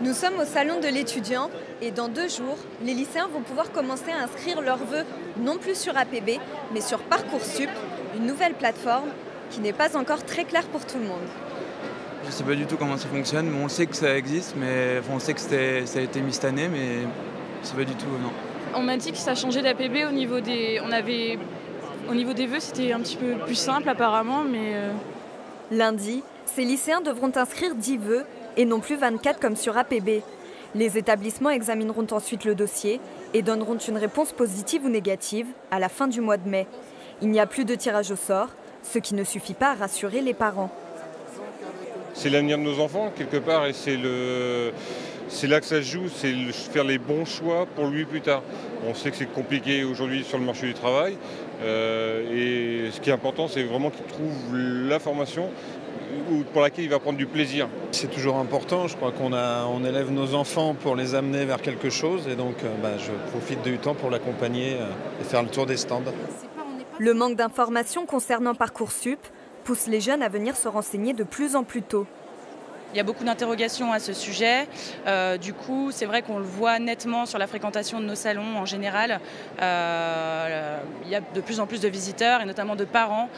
Nous sommes au salon de l'étudiant et dans 2 jours, les lycéens vont pouvoir commencer à inscrire leurs vœux non plus sur APB, mais sur Parcoursup, une nouvelle plateforme qui n'est pas encore très claire pour tout le monde. Je ne sais pas du tout comment ça fonctionne, mais on sait que ça existe, mais on sait que ça a été mis cette année, mais je ne sais pas du tout, non. On m'a dit que ça changeait d'APB au niveau des... Au niveau des vœux, c'était un petit peu plus simple apparemment, mais... Lundi, ces lycéens devront inscrire 10 vœux et non plus 24 comme sur APB. Les établissements examineront ensuite le dossier et donneront une réponse positive ou négative à la fin du mois de mai. Il n'y a plus de tirage au sort, ce qui ne suffit pas à rassurer les parents. C'est l'avenir de nos enfants, quelque part, et c'est là que ça se joue, c'est faire les bons choix pour lui plus tard. On sait que c'est compliqué aujourd'hui sur le marché du travail, et ce qui est important, c'est vraiment qu'il trouve la formation pour laquelle il va prendre du plaisir. C'est toujours important, je crois qu'on élève nos enfants pour les amener vers quelque chose, et donc je profite du temps pour l'accompagner et faire le tour des stands. Le manque d'informations concernant Parcoursup pousse les jeunes à venir se renseigner de plus en plus tôt. Il y a beaucoup d'interrogations à ce sujet. Du coup, c'est vrai qu'on le voit nettement sur la fréquentation de nos salons en général. Il y a de plus en plus de visiteurs et notamment de parents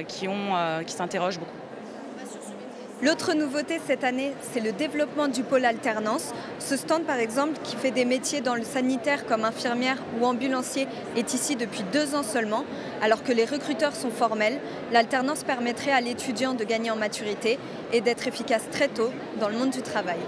qui s'interrogent beaucoup. L'autre nouveauté cette année, c'est le développement du pôle alternance. Ce stand, par exemple, qui fait des métiers dans le sanitaire comme infirmière ou ambulancier, est ici depuis 2 ans seulement. Alors que les recruteurs sont formels, l'alternance permettrait à l'étudiant de gagner en maturité et d'être efficace très tôt dans le monde du travail.